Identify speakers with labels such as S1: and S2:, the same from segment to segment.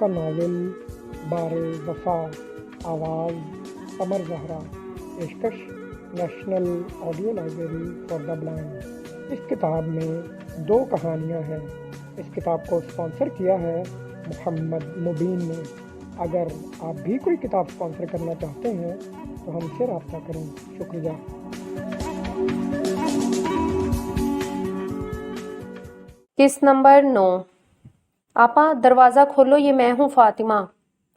S1: کا ناول بار وفا، آواز قمر زہرا، پیشکش national audio library for the blind. اس کتاب میں 2 کہانیاں ہیں۔ اس کتاب کو اسپانسر کیا ہے محمد مبین نے۔ اگر آپ بھی کوئی کتاب اسپانسر کرنا چاہتے ہیں تو ہم سے رابطہ کریں۔ شکریہ۔
S2: قسط نمبر 9۔ آپا دروازہ کھولو، یہ میں ہوں فاطمہ۔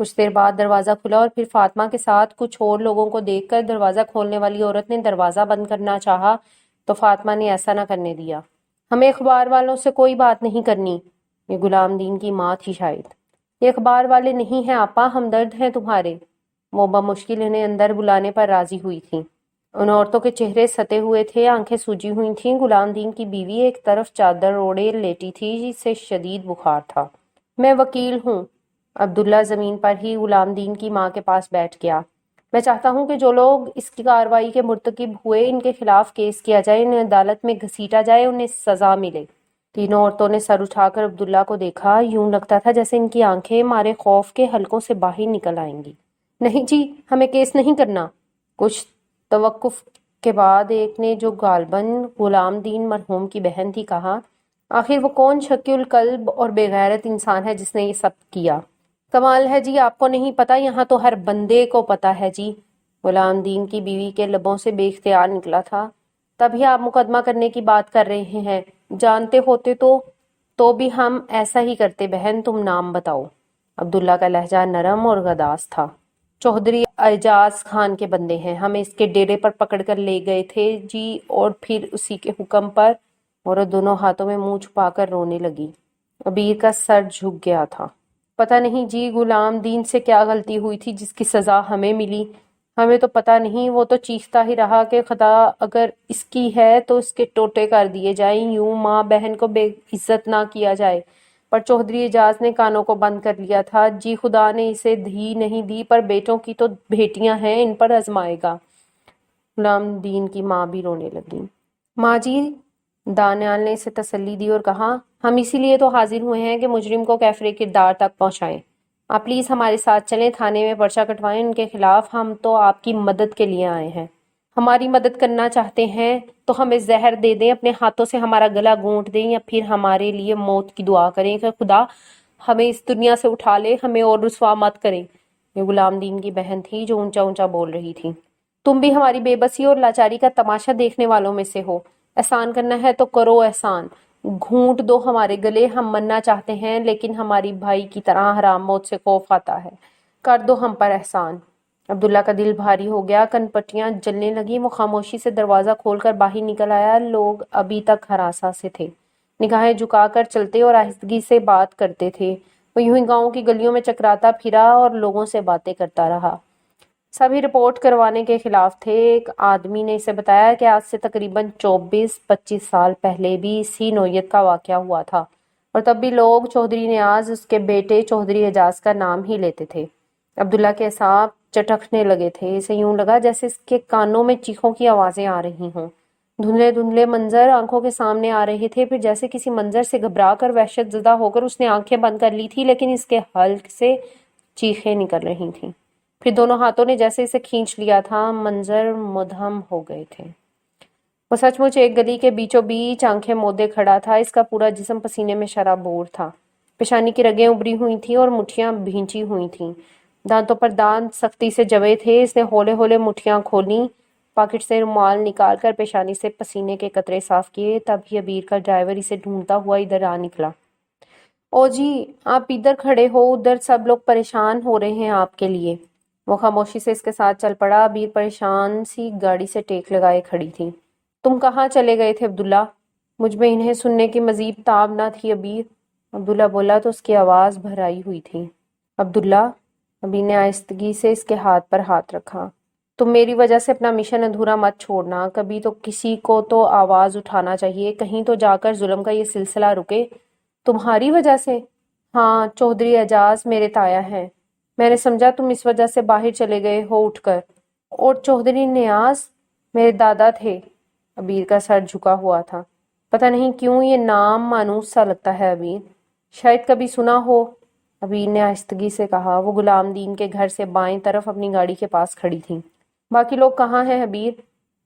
S2: کچھ دیر بعد دروازہ کھلا اور پھر فاطمہ کے ساتھ کچھ اور لوگوں کو دیکھ کر دروازہ کھولنے والی عورت نے دروازہ بند کرنا چاہا تو فاطمہ نے ایسا نہ کرنے دیا۔ ہمیں اخبار والوں سے کوئی بات نہیں کرنی۔ یہ غلام دین کی ماں تھی شاید۔ یہ اخبار والے نہیں ہیں آپا، ہمدرد ہیں تمہارے۔ وہ بمشکل انہیں اندر بلانے پر راضی ہوئی تھی۔ ان عورتوں کے چہرے ستے ہوئے تھے، آنکھیں سوجی ہوئی تھیں۔ غلام دین کی بیوی ایک طرف چادر اوڑھے لیٹی تھی، جسے شدید بخار تھا۔ میں وکیل ہوں۔ عبداللہ زمین پر ہی غلام دین کی ماں کے پاس بیٹھ گیا۔ میں چاہتا ہوں کہ جو لوگ اس کی کارروائی کے مرتکب ہوئے ان کے خلاف کیس کیا جائے، انہیں عدالت میں گھسیٹا جائے، انہیں سزا ملے۔ تینوں عورتوں نے سر اٹھا کر عبداللہ کو دیکھا۔ یوں لگتا تھا جیسے ان کی آنکھیں مارے خوف کے حلقوں سے باہر نکل آئیں گی۔ نہیں جی، ہمیں کیس نہیں کرنا۔ کچھ توقف کے بعد ایک نے، جو غالباً غلام دین مرحوم کی بہن تھی، کہا، آخر وہ کون شکی القلب اور بے غیرت انسان ہے جس نے یہ سب کیا؟ کمال ہے جی، آپ کو نہیں پتا، یہاں تو ہر بندے کو پتا ہے جی۔ غلام دین کی بیوی کے لبوں سے بے اختیار نکلا تھا۔ تبھی آپ مقدمہ کرنے کی بات کر رہے ہیں، جانتے ہوتے تو بھی ہم ایسا ہی کرتے بہن، تم نام بتاؤ۔ عبداللہ کا لہجہ نرم اور غداس تھا۔ چودھری اعجاز خان کے بندے ہیں، ہمیں اس کے ڈیرے پر پکڑ کر لے گئے تھے جی، اور پھر اسی کے حکم پر۔ عورت دونوں ہاتھوں میں منہ چھپا کر رونے لگی۔ عبیر کا سر جھک گیا تھا۔ پتہ نہیں جی غلام دین سے کیا غلطی ہوئی تھی جس کی سزا ہمیں ملی، ہمیں تو پتہ نہیں۔ وہ تو چیختا ہی رہا کہ خدا اگر اس کی ہے تو اس کے ٹوٹے کر دیے جائیں، یوں ماں بہن کو بے عزت نہ کیا جائے۔ پر چودھری اعجاز نے کانوں کو بند کر لیا تھا۔ جی خدا نے اسے دھی نہیں دی، پر بیٹوں کی تو بیٹیاں ہیں، ان پر آزمائے گا۔ غلام دین کی ماں بھی رونے لگی۔ ماں جی، دانیال نے اسے تسلی دی اور کہا، ہم اسی لیے تو حاضر ہوئے ہیں کہ مجرم کو کیفر کردار تک پہنچائیں۔ آپ پلیز ہمارے ساتھ چلیں، تھانے میں پرچہ کٹوائیں ان کے خلاف۔ ہم تو آپ کی مدد کے لیے آئے ہیں۔ ہماری مدد کرنا چاہتے ہیں تو ہمیں زہر دے دیں، اپنے ہاتھوں سے ہمارا گلا گھونٹ دیں، یا پھر ہمارے لیے موت کی دعا کریں کہ خدا ہمیں اس دنیا سے اٹھا لے، ہمیں اور رسوا مت کریں۔ یہ غلام دین کی بہن تھی جو اونچا اونچا بول رہی تھی۔ تم بھی ہماری بے بسی اور لاچاری کا تماشا دیکھنے والوں میں سے ہو۔ احسان کرنا ہے تو کرو احسان، گھونٹ دو ہمارے گلے، ہم مرنا چاہتے ہیں لیکن ہماری بھائی کی طرح حرام موت سے خوف آتا ہے، کر دو ہم پر احسان۔ عبداللہ کا دل بھاری ہو گیا، کن پٹیاں جلنے لگی۔ وہ خاموشی سے دروازہ کھول کر باہر نکل آیا۔ لوگ ابھی تک ہراساں سے تھے، نگاہیں جھکا کر چلتے اور آہستگی سے بات کرتے تھے۔ وہ یوں ہی گاؤں کی گلیوں میں چکراتا پھرا اور لوگوں سے باتیں کرتا رہا۔ سبھی رپورٹ کروانے کے خلاف تھے۔ ایک آدمی نے اسے بتایا کہ آج سے تقریباً 24-25 سال پہلے بھی اسی نوعیت کا واقعہ ہوا تھا، اور تب بھی لوگ چودھری نیاز اس کے بیٹے چودھری اعجاز کا نام ہی لیتے تھے۔ عبداللہ کے اعصاب چٹکنے لگے تھے۔ اسے یوں لگا جیسے اس کے کانوں میں چیخوں کی آوازیں آ رہی ہوں۔ دھندلے دھندلے منظر آنکھوں کے سامنے آ رہے تھے۔ پھر جیسے کسی منظر سے گھبرا کر وحشت زدہ ہو کر اس نے آنکھیں بند کر لی تھی، لیکن اس کے حلق سے چیخیں نکل رہی تھیں۔ پھر دونوں ہاتھوں نے جیسے اسے کھینچ لیا تھا، منظر مدہم ہو گئے تھے۔ وہ سچ مچ ایک گلی کے بیچوں بیچ آنکھیں مودے کھڑا تھا۔ اس کا پورا جسم پسینے میں شرابور تھا۔ پیشانی کی رگیں ابری ہوئی تھیں اور مٹھیاں بھینچی ہوئی تھیں۔ دانتوں پر دانت سختی سے جبے تھے۔ اس نے ہولے ہولے مٹھیاں کھولیں، پاکٹ سے رومال نکال کر پیشانی سے پسینے کے قطرے صاف کیے۔ تبھی عبیر کا ڈرائیور اسے ڈھونڈتا ہوا ادھر آ نکلا۔ او جی، آپ ادھر کھڑے ہو، ادھر سب لوگ پریشان ہو رہے ہیں آپ کے لیے۔ وہ خاموشی سے اس کے ساتھ چل پڑا۔ عبیر پریشان سی گاڑی سے ٹیک لگائے کھڑی تھی۔ تم کہاں چلے گئے تھے عبداللہ؟ مجھ میں انہیں سننے کی مزید تاب نہ تھی عبیر۔ عبداللہ بولا تو اس کی آواز بھر آئی ہوئی تھی۔ عبداللہ، عبیر نے آہستگی سے اس کے ہاتھ پر ہاتھ رکھا، تم میری وجہ سے اپنا مشن ادھورا مت چھوڑنا۔ کبھی تو کسی کو تو آواز اٹھانا چاہیے، کہیں تو جا کر ظلم کا یہ سلسلہ رکے۔ تمہاری وجہ سے؟ ہاں، چودھری اعجاز میرے تایا ہیں۔ میں نے سمجھا تم اس وجہ سے باہر چلے گئے ہو اٹھ کر۔ اور چودھری نیاز میرے دادا تھے۔ عبیر کا سر جھکا ہوا تھا۔ پتہ نہیں کیوں یہ نام مانوس سا لگتا ہے عبیر، شاید کبھی سنا ہو۔ ابیر نے آہستگی سے کہا۔ وہ غلام دین کے گھر سے بائیں طرف اپنی گاڑی کے پاس کھڑی تھیں۔ باقی لوگ کہاں ہیں ابیر؟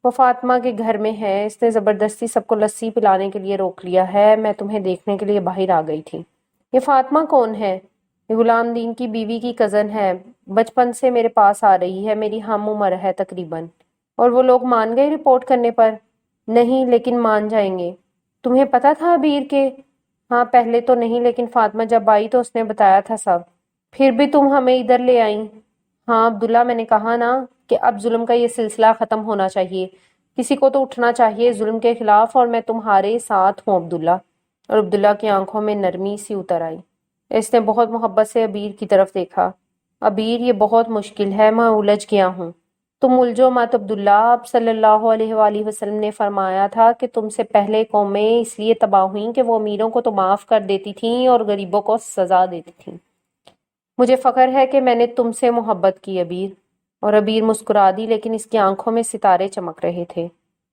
S2: وہ فاطمہ کے گھر میں ہے، اس نے زبردستی سب کو لسی پلانے کے لیے روک لیا ہے، میں تمہیں دیکھنے کے لیے باہر آ گئی تھی۔ یہ فاطمہ کون ہے؟ یہ غلام دین کی بیوی کی کزن ہے، بچپن سے میرے پاس آ رہی ہے، میری ہم عمر ہے تقریباً۔ اور وہ لوگ مان گئے رپورٹ کرنے پر؟ نہیں، لیکن مان جائیں گے۔ تمہیں پتا تھا ابیر کے؟ ہاں پہلے تو نہیں، لیکن فاطمہ جب آئی تو اس نے بتایا تھا سب۔ پھر بھی تم ہمیں ادھر لے آئیں۔ ہاں عبداللہ، میں نے کہا نا کہ اب ظلم کا یہ سلسلہ ختم ہونا چاہیے، کسی کو تو اٹھنا چاہیے ظلم کے خلاف، اور میں تمہارے ساتھ ہوں عبداللہ۔ اور عبداللہ کی آنکھوں میں نرمی سی اتر آئی۔ اس نے بہت محبت سے ابیر کی طرف دیکھا۔ ابیر، یہ بہت مشکل ہے، میں الجھ گیا ہوں۔ تم الجھو مت عبداللہ، آپ صلی اللہ علیہ وآلہ وسلم نے فرمایا تھا کہ تم سے پہلے قومیں اس لیے تباہ ہوئیں کہ وہ امیروں کو تو معاف کر دیتی تھیں اور غریبوں کو سزا دیتی تھیں۔ مجھے فخر ہے کہ میں نے تم سے محبت کی ابیر۔ اور ابیر مسکرا دی، لیکن اس کی آنکھوں میں ستارے چمک رہے تھے۔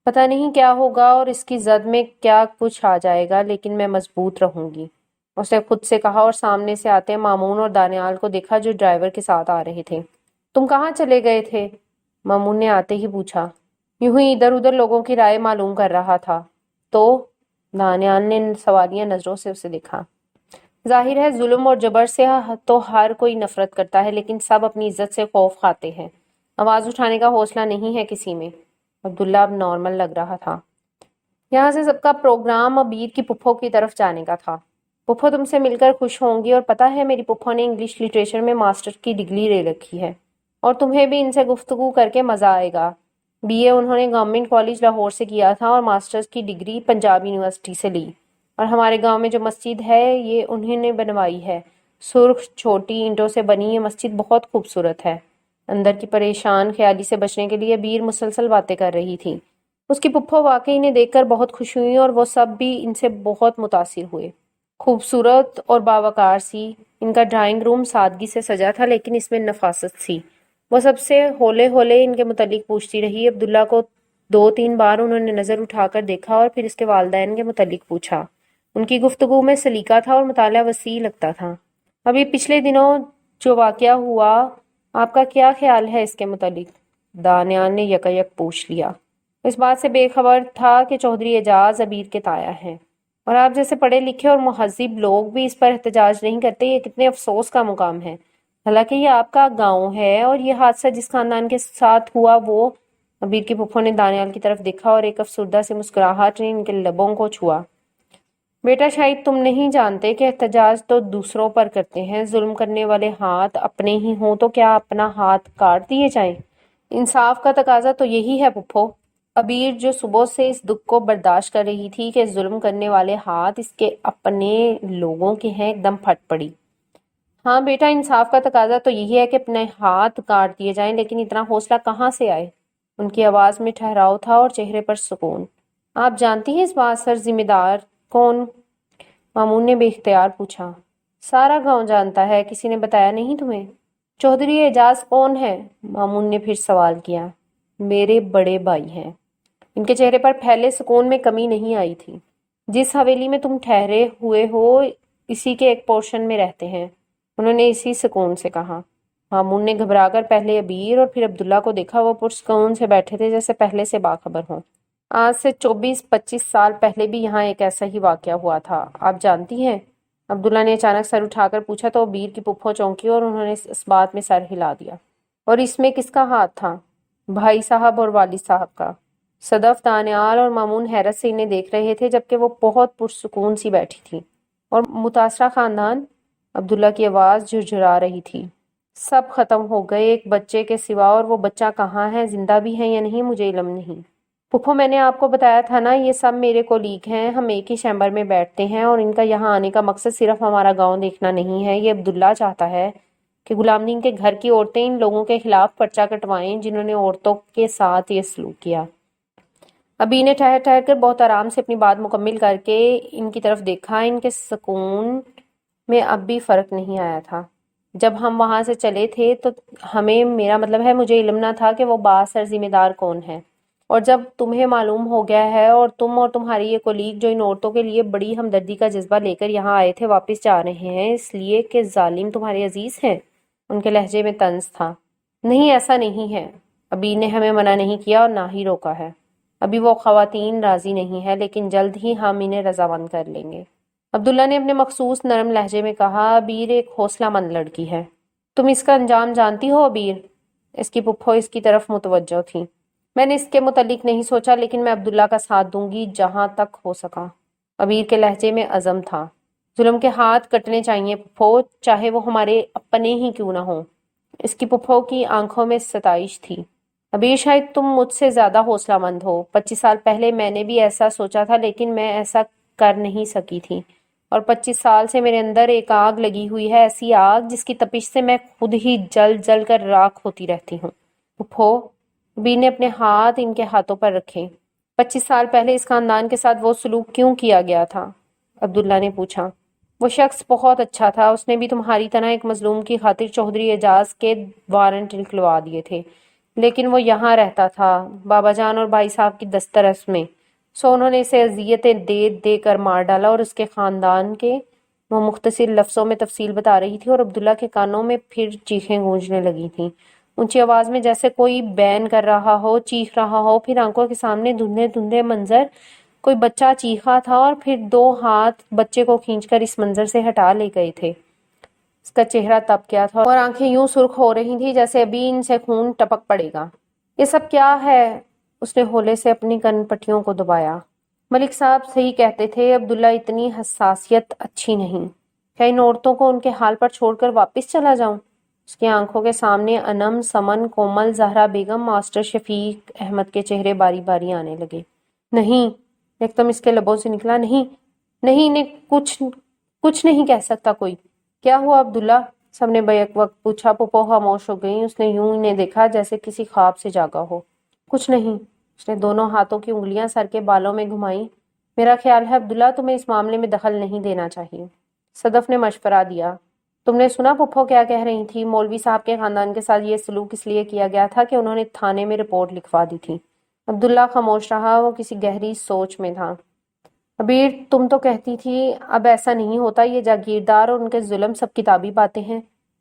S2: پتہ نہیں کیا ہوگا اور اس کی زد میں کیا کچھ آ جائے گا، لیکن میں مضبوط رہوں گی، اس نے خود سے کہا، اور سامنے سے آتے مامون اور دانیال کو دیکھا جو ڈرائیور کے ساتھ آ رہے تھے۔ تم کہاں چلے گئے تھے؟ مامون نے آتے ہی پوچھا۔ یوں ہی ادھر ادھر لوگوں کی رائے معلوم کر رہا تھا۔ تو دانیال نے سوالیہ نظروں سے اسے دیکھا۔ ظاہر ہے ظلم اور جبر سے تو ہر کوئی نفرت کرتا ہے، لیکن سب اپنی عزت سے خوف کھاتے ہیں۔ آواز اٹھانے کا حوصلہ نہیں ہے کسی میں۔ عبداللہ اب نارمل لگ رہا تھا۔ یہاں سے سب کا پروگرام ابیر کی پھپھو کی طرف جانے کا تھا۔ پھپھو تم سے مل کر خوش ہوں گی، اور پتہ ہے میری پھپھو نے انگلش لٹریچر میں ماسٹر کی ڈگری لے رکھی ہے، اور تمہیں بھی ان سے گفتگو کر کے مزہ آئے گا۔ بی اے انہوں نے گورنمنٹ کالج لاہور سے کیا تھا اور ماسٹرز کی ڈگری پنجاب یونیورسٹی سے لی۔ اور ہمارے گاؤں میں جو مسجد ہے یہ انہیں نے بنوائی ہے، سرخ چھوٹی اینٹوں سے بنی یہ مسجد بہت خوبصورت ہے۔ اندر کی پریشان خیالی سے بچنے کے لیے بیر مسلسل باتیں کر رہی تھی۔ اس کی پھپھو واقعی انہیں دیکھ کر بہت خوش ہوئی، اور وہ سب بھی ان سے بہت متاثر ہوئے۔ خوبصورت اور باوقار سی ان کا ڈرائنگ روم سادگی سے سجا تھا، لیکن اس میں نفاست تھی۔ وہ سب سے ہولے ہولے ان کے متعلق پوچھتی رہی۔ عبداللہ کو 2-3 بار انہوں نے نظر اٹھا کر دیکھا اور پھر اس کے والدین کے متعلق پوچھا۔ ان کی گفتگو میں سلیقہ تھا اور مطالعہ وسیع لگتا تھا۔ ابھی پچھلے دنوں جو واقعہ ہوا، آپ کا کیا خیال ہے اس کے متعلق؟ دانیال نے یکایک پوچھ لیا۔ اس بات سے بے خبر تھا کہ چودھری اعجاز ابیر کے تایا ہیں، اور آپ جیسے پڑھے لکھے اور مہذب لوگ بھی اس پر احتجاج نہیں کرتے، یہ کتنے افسوس کا مقام ہے۔ حالانکہ یہ آپ کا گاؤں ہے، اور یہ حادثہ جس خاندان کے ساتھ ہوا وہ… ابیر کی پھپھو نے دانیال کی طرف دیکھا اور ایک افسردہ سی مسکراہٹ نے ان کے لبوں کو چھوا۔ بیٹا، شاید تم نہیں جانتے کہ احتجاج تو دوسروں پر کرتے ہیں، ظلم کرنے والے ہاتھ اپنے ہی ہوں تو کیا اپنا ہاتھ کاٹ دیے جائیں؟ انصاف کا تقاضا تو یہی ہے پھپھو۔ ابیر جو صبح سے اس دکھ کو برداشت کر رہی تھی کہ ظلم کرنے والے ہاتھ اس کے اپنے لوگوں کے ہیں، ایک دم پھٹ پڑی۔ ہاں بیٹا، انصاف کا تقاضا تو یہی ہے کہ اپنے ہاتھ کاٹ دیے جائیں، لیکن اتنا حوصلہ کہاں سے آئے؟ ان کی آواز میں ٹھہراؤ تھا اور چہرے پر سکون۔ آپ جانتی ہیں اس بات پر ذمہ دار کون؟ مامون نے بے اختیار پوچھا۔ سارا گاؤں جانتا ہے، کسی نے بتایا نہیں تمہیں؟ چودھری اعجاز کون ہے؟ مامون نے پھر سوال کیا۔ میرے بڑے بھائی ہیں۔ ان کے چہرے پر پھیلے سکون میں کمی نہیں آئی تھی۔ جس حویلی میں تم ٹھہرے ہوئے ہو اسی کے ایک پورشن میں رہتے ہیں، انہوں نے اسی سکون سے کہا۔ مامون نے گھبرا کر پہلے ابیر اور پھر عبداللہ کو دیکھا۔ وہ پرسکون سے بیٹھے تھے جیسے پہلے سے باخبر ہوں۔ آج سے 24-25 سال پہلے بھی یہاں ایک ایسا ہی واقعہ ہوا تھا، آپ جانتی ہیں؟ عبداللہ نے اچانک سر اٹھا کر پوچھا تو ابیر کی پھپھو چونکی اور انہوں نے اس بات میں سر ہلا دیا۔ اور اس میں کس کا ہاتھ تھا؟ بھائی صاحب اور والد صاحب کا۔ صدف، دانیال اور مامون حیرت سے انہیں دیکھ رہے تھے، جبکہ وہ بہت پرسکون سی بیٹھی تھی۔ اور متاثرہ خاندان؟ عبداللہ کی آواز جھرجھرا رہی تھی۔ سب ختم ہو گئے ایک بچے کے سوا، اور وہ بچہ کہاں ہے، زندہ بھی ہے یا نہیں مجھے علم نہیں۔ پھپھو، میں نے آپ کو بتایا تھا نا، یہ سب میرے کولیگ ہیں، ہم ایک ہی چیمبر میں بیٹھتے ہیں، اور ان کا یہاں آنے کا مقصد صرف ہمارا گاؤں دیکھنا نہیں ہے۔ یہ عبداللہ چاہتا ہے کہ غلام دین کے گھر کی عورتیں ان لوگوں کے خلاف پرچہ کٹوائیں جنہوں نے عورتوں کے ساتھ یہ سلوک کیا۔ ابھی نے ٹھہر ٹھہر کر بہت آرام سے اپنی بات مکمل کر کے ان کی طرف دیکھا۔ ان کے سکون میں اب بھی فرق نہیں آیا تھا۔ جب ہم وہاں سے چلے تھے تو ہمیں، میرا مطلب ہے مجھے علم نہ تھا کہ وہ بااثر ذمہ دار کون ہے۔ اور جب تمہیں معلوم ہو گیا ہے اور تم اور تمہاری یہ کولیگ جو ان عورتوں کے لیے بڑی ہمدردی کا جذبہ لے کر یہاں آئے تھے واپس جا رہے ہیں اس لیے کہ ظالم تمہارے عزیز ہیں، ان کے لہجے میں طنز تھا۔ نہیں، ایسا نہیں ہے، ابھی نے ہمیں منع نہیں کیا اور نہ ہی روکا ہے۔ ابھی وہ خواتین راضی نہیں ہے لیکن جلد ہی ہم انہیں رضامند کر لیں گے۔ عبداللہ نے اپنے مخصوص نرم لہجے میں کہا، عبیر ایک حوصلہ مند لڑکی ہے۔ تم اس کا انجام جانتی ہو عبیر؟ اس کی پھپھو اس کی طرف متوجہ تھی۔ میں نے اس کے متعلق نہیں سوچا لیکن میں عبداللہ کا ساتھ دوں گی جہاں تک ہو سکا۔ عبیر کے لہجے میں عزم تھا۔ ظلم کے ہاتھ کٹنے چاہیے پھپھو، چاہے وہ ہمارے اپنے ہی کیوں نہ ہوں۔ اس کی پھپھو کی آنکھوں میں ستائش تھی۔ عبیر شاید تم مجھ سے زیادہ حوصلہ مند ہو۔ 25 سال پہلے میں نے بھی ایسا سوچا تھا لیکن میں ایسا کر نہیں سکی تھی، اور 25 سال سے میرے اندر ایک آگ لگی ہوئی ہے، ایسی آگ جس کی تپش سے میں خود ہی جل جل کر راکھ ہوتی رہتی ہوں۔ پھپھو، عبیر نے اپنے ہاتھ ان کے ہاتھوں پر رکھے۔ 25 سال پہلے اس خاندان کے ساتھ وہ سلوک کیوں کیا گیا تھا؟ عبداللہ نے پوچھا۔ وہ شخص بہت اچھا تھا، اس نے بھی تمہاری طرح ایک مظلوم کی خاطر چوہدری اعجاز کے وارنٹ نکلوا دیے تھے، لیکن وہ یہاں رہتا تھا بابا جان اور بھائی صاحب کی دسترس میں، سو انہوں نے اسے اذیتیں دے دے کر مار ڈالا اور اس کے خاندان کے۔ وہ مختصر لفظوں میں تفصیل بتا رہی تھی اور عبداللہ کے کانوں میں پھر چیخیں گونجنے لگی تھیں، اونچی آواز میں جیسے کوئی بین کر رہا ہو، چیخ رہا ہو، پھر آنکھوں کے سامنے دھندلے دھندلے منظر، کوئی بچہ چیخا تھا اور پھر 2 ہاتھ بچے کو کھینچ کر اس منظر سے ہٹا لے گئے تھے۔ اس کا چہرہ تپ گیا تھا اور آنکھیں یوں سرخ ہو رہی تھی جیسے ابھی ان سے خون ٹپک پڑے گا۔ یہ سب کیا ہے؟ اس نے ہولے سے اپنی کن پٹیوں کو دبایا۔ ملک صاحب صحیح کہتے تھے، عبداللہ اتنی حساسیت اچھی نہیں۔ کیا ان عورتوں کو ان کے حال پر چھوڑ کر واپس چلا جاؤں؟ اس کی آنکھوں کے سامنے انم، سمن، کومل، زہرا بیگم، ماسٹر شفیق احمد کے چہرے باری باری آنے لگے۔ نہیں، یکدم اس کے لبوں سے نکلا، نہیں نہیں، انہیں کچھ نہیں کہہ سکتا کوئی۔ کیا ہوا عبداللہ؟ سب نے بیک وقت پوچھا۔ پھپھو خاموش ہو گئی۔ اس نے یوں انہیں دیکھا جیسے کسی خواب سے جاگا ہو۔ کچھ نہیں۔ اس نے دونوں ہاتھوں کی انگلیاں سر کے بالوں میں گھمائیں۔ میرا خیال ہے عبداللہ تمہیں اس معاملے میں دخل نہیں دینا چاہیے۔ صدف نے مشورہ دیا۔ تم نے سنا پھپھو کیا کہہ رہی تھی؟ مولوی صاحب کے خاندان کے ساتھ یہ سلوک اس لیے کیا گیا تھا کہ انہوں نے تھانے میں رپورٹ لکھوا دی تھی۔ عبداللہ خاموش رہا، وہ کسی گہری سوچ میں تھا۔ عبیر، تم تو کہتی تھی اب ایسا نہیں ہوتا، یہ جاگیردار اور ان کے ظلم سب کتابی باتیں ہیں۔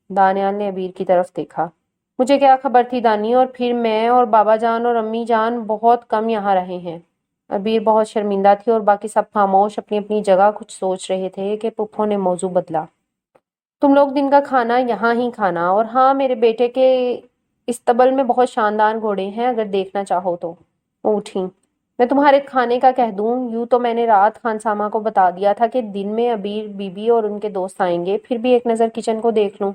S2: دانیال نے عبیر کی طرف دیکھا۔ مجھے کیا خبر تھی دانی، اور پھر میں اور بابا جان اور امی جان بہت کم یہاں رہے ہیں۔ عبیر بہت شرمندہ تھی اور باقی سب خاموش اپنی اپنی جگہ کچھ سوچ رہے تھے کہ پھپھو نے موضوع بدلا۔ تم لوگ دن کا کھانا یہاں ہی کھانا، اور ہاں، میرے بیٹے کے استبل میں بہت شاندار گھوڑے ہیں، اگر دیکھنا چاہو تو۔ وہ اٹھیں۔ میں تمہارے کھانے کا کہہ دوں، یوں تو میں نے رات خانسامہ کو بتا دیا تھا کہ دن میں عبیر بی بی اور ان کے دوست آئیں گے، پھر بھی ایک نظر کچن کو دیکھ لوں۔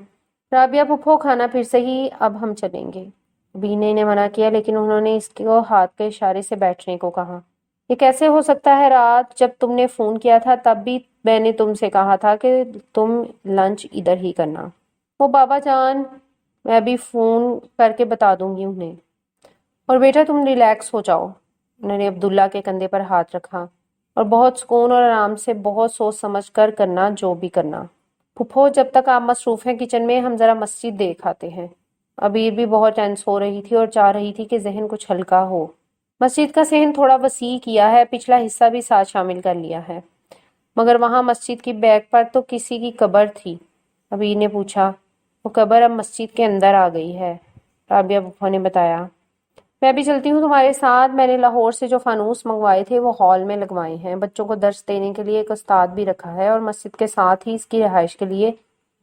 S2: رابعہ پھپھو، کھانا پھر سے ہی، اب ہم چلیں گے۔ عبیر نے انہیں منع کیا لیکن انہوں نے اس کو ہاتھ کے اشارے سے بیٹھنے کو کہا۔ یہ کیسے ہو سکتا ہے؟ رات جب تم نے فون کیا تھا تب بھی میں نے تم سے کہا تھا کہ تم لنچ ادھر ہی کرنا۔ وہ بابا جان، میں ابھی فون کر کے بتا دوں گی انہیں۔ اور بیٹا تم ریلیکس ہو جاؤ۔ انہوں نے عبداللہ کے کندھے پر ہاتھ رکھا۔ اور بہت سکون اور آرام سے، بہت سوچ سمجھ کر کرنا جو بھی کرنا۔ پھپھو، جب تک آپ مصروف ہیں کچن میں، ہم ذرا مسجد دیکھ آتے ہیں۔ عبیر بھی بہت ٹینس ہو رہی تھی اور چاہ رہی تھی کہ ذہن کچھ ہلکا ہو۔ مسجد کا صحن تھوڑا وسیع کیا ہے، پچھلا حصہ بھی ساتھ شامل کر لیا ہے، مگر وہاں مسجد کی بیک پر تو کسی کی قبر تھی۔ عبیر نے پوچھا۔ وہ قبر اب مسجد کے اندر آ گئی ہے، رابعہ پھپھو نے بتایا۔ میں بھی چلتی ہوں تمہارے ساتھ۔ میں نے لاہور سے جو فانوس منگوائے تھے وہ ہال میں لگوائے ہیں۔ بچوں کو درس دینے کے لیے ایک استاد بھی رکھا ہے، اور مسجد کے ساتھ ہی اس کی رہائش کے لیے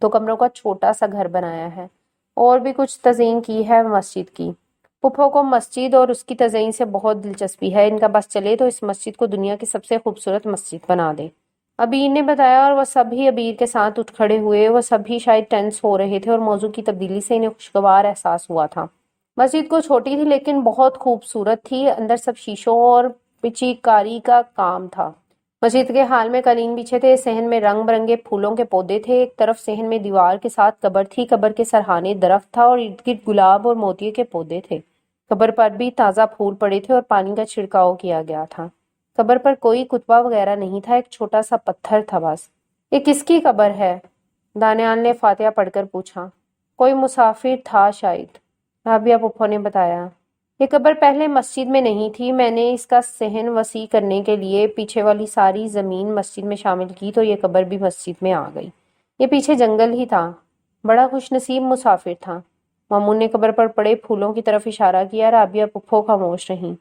S2: 2 کمروں کا چھوٹا سا گھر بنایا ہے۔ اور بھی کچھ تزئین کی ہے مسجد کی۔ پھپھو کو مسجد اور اس کی تزئین سے بہت دلچسپی ہے، ان کا بس چلے تو اس مسجد کو دنیا کی سب سے خوبصورت مسجد بنا دے۔ عبیر نے بتایا، اور وہ سبھی عبیر کے ساتھ اٹھ کھڑے ہوئے۔ وہ سبھی شاید ٹینس ہو رہے تھے اور موضوع کی تبدیلی سے انہیں خوشگوار احساس ہوا تھا۔ مسجد کو چھوٹی تھی لیکن بہت خوبصورت تھی، اندر سب شیشوں اور پچی کاری کا کام تھا۔ مسجد کے حال میں قالین بچھے تھے، صحن میں رنگ برنگے پھولوں کے پودے تھے، ایک طرف صحن میں دیوار کے ساتھ قبر تھی، قبر کے سرہانے درخت تھا اور ارد گرد گلاب اور موتیے کے پودے تھے۔ قبر پر بھی تازہ پھول پڑے تھے اور پانی کا چھڑکاؤ کیا گیا تھا۔ قبر پر کوئی کتبہ وغیرہ نہیں تھا، ایک چھوٹا سا پتھر تھا بس۔ یہ کس کی قبر ہے؟ دانیال نے فاتحہ پڑھ کر پوچھا۔ کوئی مسافر تھا شاید، رابعہ پھپھو نے بتایا۔ یہ قبر پہلے مسجد میں نہیں تھی، میں نے اس کا صحن وسیع کرنے کے لیے پیچھے والی ساری زمین مسجد میں شامل کی تو یہ قبر بھی مسجد میں آ گئی۔ یہ پیچھے جنگل ہی تھا، بڑا خوش نصیب مسافر تھا۔ مامون نے قبر پر پڑے پھولوں کی طرف اشارہ کیا، رابعہ پھپھو خاموش رہیں۔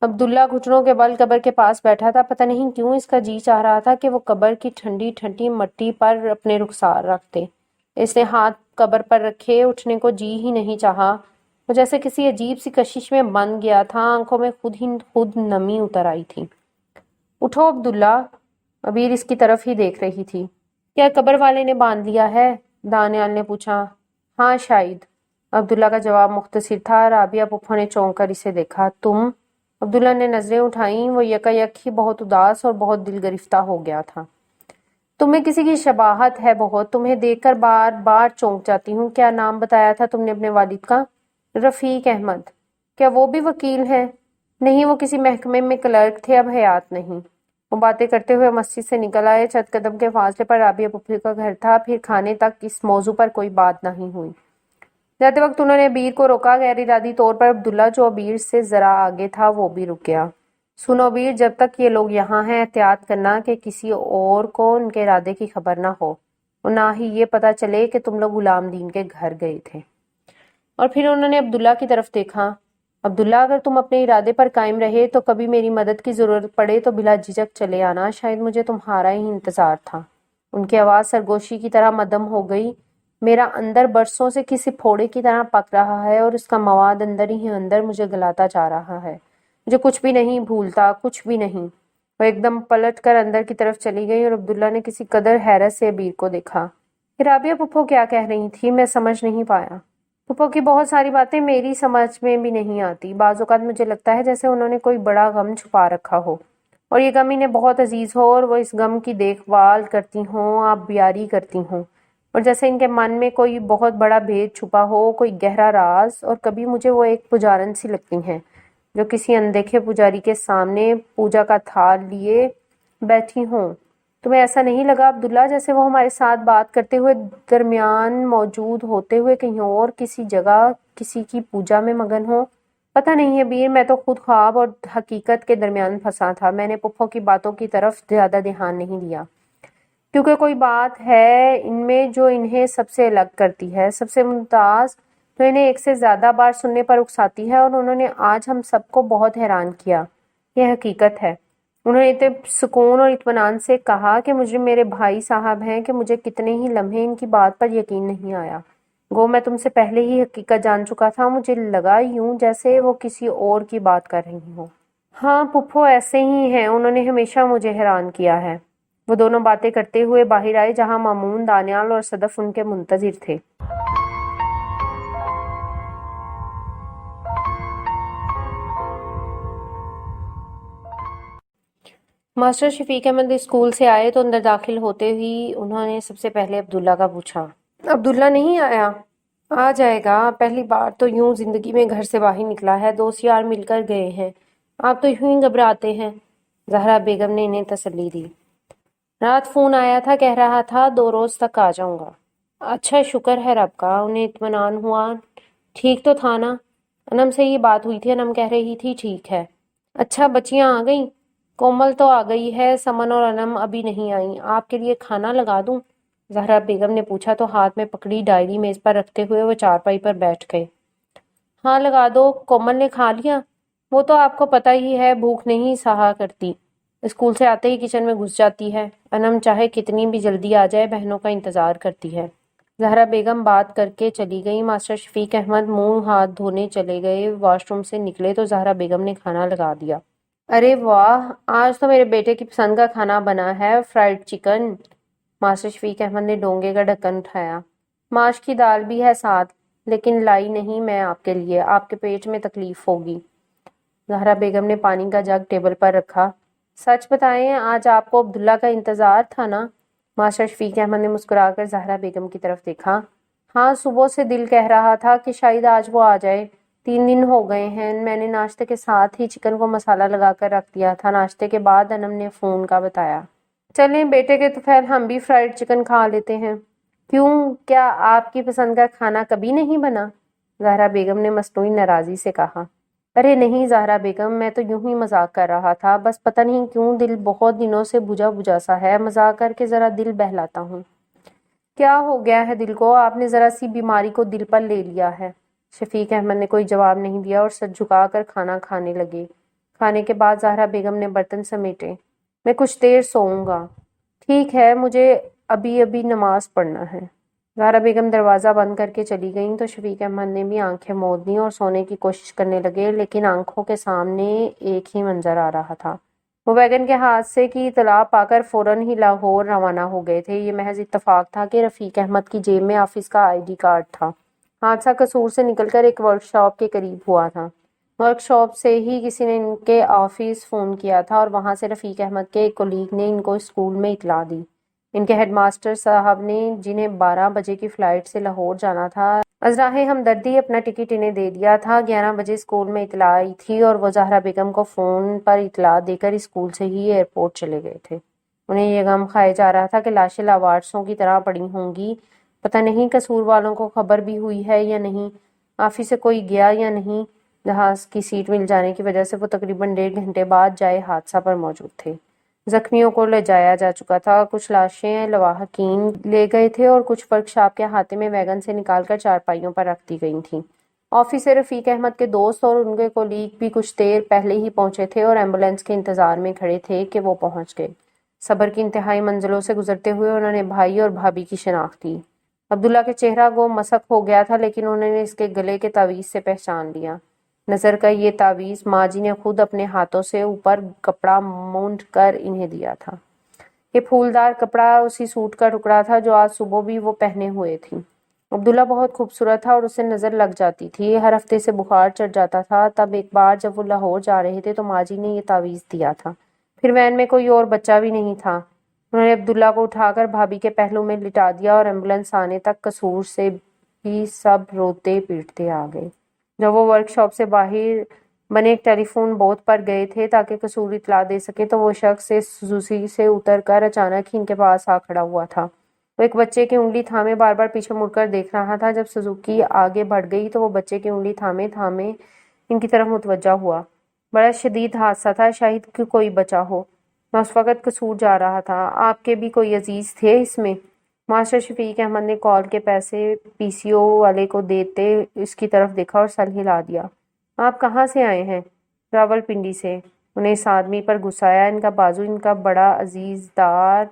S2: عبداللہ گھٹنوں کے بل قبر کے پاس بیٹھا تھا، پتہ نہیں کیوں اس کا جی چاہ رہا تھا کہ وہ قبر کی ٹھنڈی ٹھنڈی مٹی پر اپنے رخسار رکھ دے۔ اس نے ہاتھ قبر پر رکھے، اٹھنے کو جی ہی نہیں چاہا، وہ جیسے کسی عجیب سی کشش میں بند گیا تھا، آنکھوں میں خود نمی اتر آئی تھی۔ اٹھو عبداللہ، عبیر اس کی طرف ہی دیکھ رہی تھی۔ کیا قبر والے نے باندھ لیا ہے؟ دانیال نے پوچھا۔ ہاں شاید، عبداللہ کا جواب مختصر تھا۔ رابعہ پھپھو نے چونک کر اسے دیکھا۔ تم؟ عبداللہ نے نظریں اٹھائیں، وہ یکا یک ہی بہت اداس اور بہت دل گرفتہ ہو گیا تھا۔ تمہیں کسی کی شباہت ہے بہت، تمہیں دیکھ کر بار بار چونک جاتی ہوں۔ کیا نام بتایا تھا تم نے اپنے والد کا؟ رفیق احمد۔ کیا وہ بھی وکیل ہیں؟ نہیں، وہ کسی محکمے میں کلرک تھے، اب حیات نہیں۔ وہ باتیں کرتے ہوئے مسجد سے نکل آئے۔ چند قدم کے فاصلے پر رابعہ پھپھو کا گھر تھا، پھر کھانے تک اس موضوع پر کوئی بات نہیں ہوئی۔ جاتے وقت انہوں نے عبیر کو روکا، غیر ارادی طور پر عبداللہ جو عبیر سے ذرا آگے تھا وہ بھی رک گیا۔ سنو عبیر، جب تک یہ لوگ یہاں ہیں احتیاط کرنا کہ کسی اور کو ان کے ارادے کی خبر نہ ہو اور نہ ہی یہ پتہ چلے کہ تم لوگ غلام دین کے گھر گئے تھے۔ اور پھر انہوں نے عبداللہ کی طرف دیکھا۔ عبداللہ، اگر تم اپنے ارادے پر قائم رہے تو کبھی میری مدد کی ضرورت پڑے تو بلا جھجک چلے آنا، شاید مجھے تمہارا ہی انتظار تھا۔ ان کی آواز سرگوشی کی طرح مدھم ہو گئی۔ میرا اندر برسوں سے کسی پھوڑے کی طرح پک رہا ہے اور اس کا مواد اندر ہی اندر مجھے گلاتا جا رہا ہے۔ مجھے کچھ بھی نہیں بھولتا، کچھ بھی نہیں۔ وہ ایک دم پلٹ کر اندر کی طرف چلی گئی اور عبداللہ نے کسی قدر حیرت سے عبیر کو دیکھا۔ رابعہ پھپھو کیا کہہ رہی تھی میں سمجھ نہیں پایا۔ پھپھو کی بہت ساری باتیں میری سمجھ میں بھی نہیں آتی۔ بعض اوقات مجھے لگتا ہے جیسے انہوں نے کوئی بڑا غم چھپا رکھا ہو اور یہ غم انہیں بہت عزیز ہو اور وہ اس غم کی دیکھ بھال کرتی ہوں، آپ بیاری کرتی ہوں، اور جیسے ان کے من میں کوئی بہت بڑا بھید چھپا ہو، کوئی گہرا راز۔ اور کبھی مجھے وہ ایک پجارن سی لگتی ہیں جو کسی اندیکھے پجاری کے سامنے پوجا کا تھال لیے بیٹھی ہوں۔ تمہیں ایسا نہیں لگا عبداللہ جیسے وہ ہمارے ساتھ بات کرتے ہوئے درمیان موجود ہوتے ہوئے کہیں اور کسی جگہ کسی کی پوجا میں مگن ہو؟ پتہ نہیں عبیر، میں تو خود خواب اور حقیقت کے درمیان پھنسا تھا۔ میں نے پھپھو کی باتوں کی طرف زیادہ دھیان نہیں دیا کیونکہ کوئی بات ہے ان میں جو انہیں سب سے الگ کرتی ہے، سب سے ممتاز، جو انہیں ایک سے زیادہ بار سننے پر اکساتی ہے، اور انہوں نے آج ہم سب کو بہت حیران کیا۔ یہ حقیقت ہے۔ انہوں نے اتنے سکون اور اطمینان سے کہا کہ مجھے میرے بھائی صاحب ہیں کہ مجھے کتنے ہی لمحے ان کی بات پر یقین نہیں آیا۔ گو میں تم سے پہلے ہی حقیقت جان چکا تھا، مجھے لگا یوں جیسے وہ کسی اور کی بات کر رہی ہوں۔ ہاں پھپھو ایسے ہی ہیں، انہوں نے ہمیشہ مجھے حیران کیا ہے۔ وہ دونوں باتیں کرتے ہوئے باہر آئے جہاں مامون، دانیال اور صدف ان کے منتظر تھے۔ ماسٹر شفیق احمد اسکول سے آئے تو اندر داخل ہوتے ہی انہوں نے سب سے پہلے عبداللہ کا پوچھا۔ عبداللہ نہیں آیا؟ آ جائے گا، پہلی بار تو یوں زندگی میں گھر سے باہر نکلا ہے، دوست یار مل کر گئے ہیں، آپ تو یوں ہی گھبراتے ہیں، زہرا بیگم نے انہیں تسلی دی۔ رات فون آیا تھا، کہہ رہا تھا 2 روز تک آ جاؤں گا۔ اچھا، شکر ہے رب کا، انہیں اطمینان ہوا۔ ٹھیک تو تھا نا؟ انم سے یہ بات ہوئی تھی، انم کہہ رہی تھی ٹھیک ہے۔ اچھا، بچیاں آ گئیں؟ کومل تو آ گئی ہے، سمن اور انم ابھی نہیں آئیں، آپ کے لیے کھانا لگا دوں؟ زہرا بیگم نے پوچھا تو ہاتھ میں پکڑی ڈائری میز پر رکھتے ہوئے وہ چارپائی پر بیٹھ گئے۔ ہاں لگا دو۔ کومل نے کھا لیا؟ وہ تو آپ کو پتہ ہی ہے بھوک نہیں سہا کرتی، اسکول سے آتے ہی کچن میں گھس جاتی ہے۔ انم چاہے کتنی بھی جلدی آ جائے بہنوں کا انتظار کرتی ہے۔ زہرا بیگم بات کر کے چلی گئی۔ ماسٹر شفیق احمد منہ ہاتھ دھونے چلے گئے، واش روم سے نکلے تو زہرا بیگم نے کھانا لگا دیا۔ ارے واہ، آج تو میرے بیٹے کی پسند کا کھانا بنا ہے، fried chicken. Master Shafiq Ahmad نے ڈونگے کا ڈھکن اٹھایا۔ ماش کی دال بھی ہے ساتھ، لیکن لائی نہیں میں آپ کے لیے، آپ کے پیٹ میں تکلیف ہوگی۔ زہرا بیگم نے پانی کا جگ ٹیبل پر رکھا۔ سچ بتائیں آج آپ کو عبداللہ کا انتظار تھا نا؟ ماسٹر شفیق احمد نے مسکرا کر زہرا بیگم کی طرف دیکھا۔ ہاں، صبح سے دل کہہ رہا تھا کہ شاید آج وہ آ جائے، 3 دن ہو گئے ہیں، میں نے ناشتے کے ساتھ ہی چکن کو مسالہ لگا کر رکھ دیا تھا۔ ناشتے کے بعد انم نے فون کا بتایا۔ چلیں بیٹے کے طفیل ہم بھی فرائیڈ چکن کھا لیتے ہیں۔ کیوں، کیا آپ کی پسند کا کھانا کبھی نہیں بنا؟ زہرا بیگم نے مصنوعی ناراضی سے کہا۔ ارے نہیں زہرا بیگم، میں تو یوں ہی مذاق کر رہا تھا، بس پتہ نہیں کیوں دل بہت دنوں سے بجھا بجھا سا ہے، مذاق کر کے ذرا دل بہلاتا ہوں۔ کیا ہو گیا ہے دل کو؟ آپ نے ذرا سی بیماری کو دل پر لے لیا ہے۔ شفیق احمد نے کوئی جواب نہیں دیا اور سر جھکا کر کھانا کھانے لگے۔ کھانے کے بعد زہرا بیگم نے برتن سمیٹے۔ میں کچھ دیر سوؤں گا۔ ٹھیک ہے، مجھے ابھی نماز پڑھنا ہے۔ زہرا بیگم دروازہ بند کر کے چلی گئیں تو شفیق احمد نے بھی آنکھیں موند لیں اور سونے کی کوشش کرنے لگے، لیکن آنکھوں کے سامنے ایک ہی منظر آ رہا تھا۔ وہ ویگن کے حادثے کی اطلاع پا کر فوراً ہی لاہور روانہ ہو گئے تھے۔ یہ محض اتفاق تھا کہ رفیق احمد کی جیب میں آفس کا ID کارڈ تھا۔ حادثہ قصور سے نکل کر ایک ورک شاپ کے قریب ہوا تھا۔ ورک شاپ سے ہی کسی نے ان کے آفس فون کیا تھا اور وہاں سے رفیق احمد کے ایک کولیگ نے ان کو اسکول میں اطلاع دی۔ ان کے ہیڈ ماسٹر صاحب نے، جنہیں 12 بجے کی فلائٹ سے لاہور جانا تھا، ازراہ ہمدردی اپنا ٹکٹ انہیں دے دیا تھا۔ 11 بجے اسکول میں اطلاع آئی تھی اور وہ زہرا بیگم کو فون پر اطلاع دے کر اسکول سے ہی ایئرپورٹ چلے گئے تھے۔ انہیں یہ غم کھائے جا رہا تھا کہ لاشیں لاوارثوں کی طرح پڑی ہوں گی، پتہ نہیں قصور والوں کو خبر بھی ہوئی ہے یا نہیں، آفس سے کوئی گیا یا نہیں۔ جہاز کی سیٹ مل جانے کی وجہ سے وہ تقریباً 1.5 گھنٹے بعد جائے حادثہ پر موجود تھے۔ زخمیوں کو لے جایا جا چکا تھا، کچھ لاشیں لواحقین لے گئے تھے اور کچھ ورک شاپ کے احاطے میں ویگن سے نکال کر چارپائیوں پر رکھ دی گئی تھیں۔ آفس سے رفیق احمد کے دوست اور ان کے کولیگ بھی کچھ دیر پہلے ہی پہنچے تھے اور ایمبولینس کے انتظار میں کھڑے تھے کہ وہ پہنچ گئے۔ صبر کی انتہائی منزلوں سے گزرتے ہوئے انہوں نے بھائی اور بھابھی کی شناخت کی۔ عبداللہ کے چہرہ گو مسخ ہو گیا تھا، لیکن انہوں نے اس کے گلے کے تعویذ سے پہچان لیا۔ نظر کا یہ تعویذ ماں جی نے خود اپنے ہاتھوں سے اوپر کپڑا مونڈ کر انہیں دیا تھا۔ یہ پھولدار کپڑا اسی سوٹ کا ٹکڑا تھا جو آج صبح بھی وہ پہنے ہوئے تھی۔ عبداللہ بہت خوبصورت تھا اور اسے نظر لگ جاتی تھی۔ ہر ہفتے سے بخار چڑھ جاتا تھا۔ تب ایک بار جب وہ لاہور جا رہے تھے تو ماں جی نے یہ تعویذ دیا تھا۔ پھر وین میں کوئی اور بچہ بھی نہیں تھا۔ انہوں نے عبداللہ کو اٹھا کر بھابھی کے پہلو میں لٹا دیا اور ایمبولینس آنے تک قصور سے بھی سب روتے پیٹتے آ گئے۔ جب وہ ورک شاپ سے باہر بنے ایک ٹیلی فون بوتھ پر گئے تھے تاکہ قصور اطلاع دے سکے تو وہ شخص سوزوکی سے اتر کر اچانک ہی ان کے پاس آ کھڑا ہوا تھا۔ وہ ایک بچے کی انگلی تھامے بار بار پیچھے مڑ کر دیکھ رہا تھا۔ جب سوزوکی آگے بڑھ گئی تو وہ بچے کی انگلی تھامے تھامے ان کی طرف متوجہ ہوا۔ بڑا شدید حادثہ تھا، شاید کہ کوئی بچا ہو۔ میں اس وقت قصور جا رہا تھا۔ آپ کے بھی کوئی عزیز تھے اس میں؟ ماسٹر شفیق احمد نے کال کے پیسے PCO والے کو دیتے اس کی طرف دیکھا اور سر ہلا دیا۔ آپ کہاں سے آئے ہیں؟ راولپنڈی سے۔ انہیں اس آدمی پر غصہ آیا۔ ان کا بازو، ان کا بڑا عزیزدار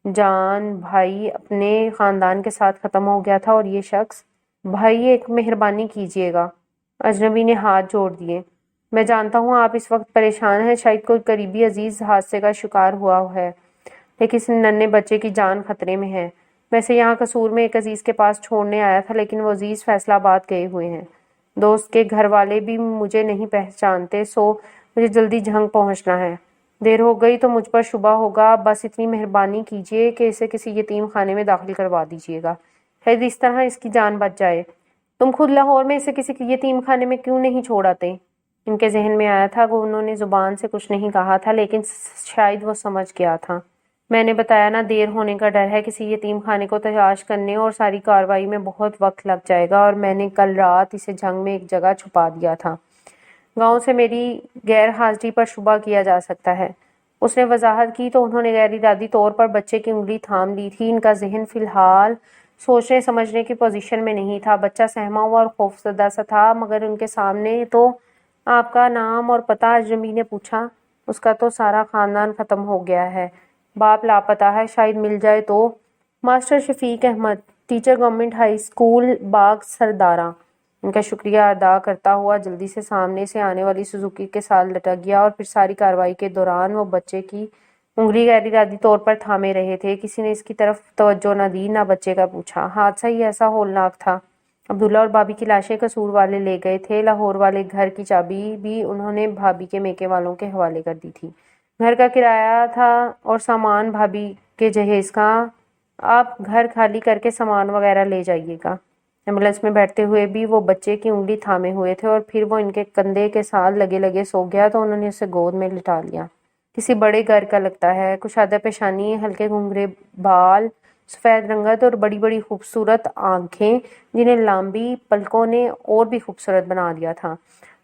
S2: جان بھائی اپنے خاندان کے ساتھ ختم ہو گیا تھا اور یہ شخص۔ بھائی ایک مہربانی کیجیے گا۔ اجنبی نے ہاتھ جوڑ دیے۔ میں جانتا ہوں آپ اس وقت پریشان ہیں، شاید کوئی قریبی عزیز حادثے کا شکار ہوا ہے، لیکن اس ننھے بچے کی جان خطرے میں ہے۔ ویسے یہاں قصور میں ایک عزیز کے پاس چھوڑنے آیا تھا، لیکن وہ عزیز فیصل آباد گئے ہوئے ہیں۔ دوست کے گھر والے بھی مجھے نہیں پہچانتے، سو مجھے جلدی جھنگ پہنچنا ہے۔ دیر ہو گئی تو مجھ پر شبہ ہوگا، بس اتنی مہربانی کیجیے کہ اسے کسی یتیم خانے میں داخل کروا دیجیے گا، شاید اس طرح اس کی جان بچ جائے۔ تم خود لاہور میں اسے کسی یتیم خانے میں کیوں نہیں چھوڑ آتے؟ ان کے ذہن میں آیا تھا کہ انہوں نے زبان سے کچھ نہیں کہا تھا، لیکن شاید وہ سمجھ گیا تھا۔ میں نے بتایا نا، دیر ہونے کا ڈر ہے، کسی یتیم خانے کو تلاش کرنے اور ساری کارروائی میں بہت وقت لگ جائے گا، اور میں نے کل رات اسے جھنگ میں ایک جگہ چھپا دیا تھا۔ گاؤں سے میری غیر حاضری پر شبہ کیا جا سکتا ہے۔ اس نے وضاحت کی تو انہوں نے غیر ارادی طور پر بچے کی انگلی تھام لی تھی۔ ان کا ذہن فی الحال سوچنے سمجھنے کی پوزیشن میں نہیں تھا۔ بچہ سہما ہوا اور خوفزدہ سا تھا، مگر ان کے سامنے تو آپ کا نام اور پتہ؟ اجنبی نے پوچھا۔ اس کا تو سارا خاندان ختم ہو گیا ہے، باپ لاپتہ ہے، شاید مل جائے تو۔ Master Shafiq Ahmed, teacher, government high school Bagh Sardara. ان کا شکریہ ادا کرتا ہوا جلدی سے سامنے سے آنے والی سوزوکی کے ساتھ لٹک گیا، اور پھر ساری کارروائی کے دوران وہ بچے کی انگلی غیر ارادی طور پر تھامے رہے تھے۔ کسی نے اس کی طرف توجہ نہ دی، نہ بچے کا پوچھا۔ حادثہ ہی ایسا ہولناک تھا۔ عبداللہ اور بھابھی کی لاشیں قصور والے لے گئے تھے۔ لاہور والے گھر کی چابی بھی انہوں نے بھابھی کے میکے والوں کے حوالے کر دی تھی۔ گھر کا کرایہ تھا اور سامان بھابھی کے جہیز کا۔ آپ گھر خالی کر کے سامان وغیرہ لے جائیے گا۔ ایمبولینس میں بیٹھتے ہوئے بھی وہ بچے کی انگلی تھامے ہوئے تھے، اور پھر وہ ان کے کندھے کے ساتھ لگے لگے سو گیا تو انہوں نے اسے گود میں لٹا لیا۔ کسی بڑے گھر کا لگتا ہے، کشادہ پیشانی، ہلکے گھنگھرے بال، سفید رنگت اور بڑی بڑی خوبصورت آنکھیں جنہیں لامبی پلکوں نے اور بھی خوبصورت بنا دیا تھا۔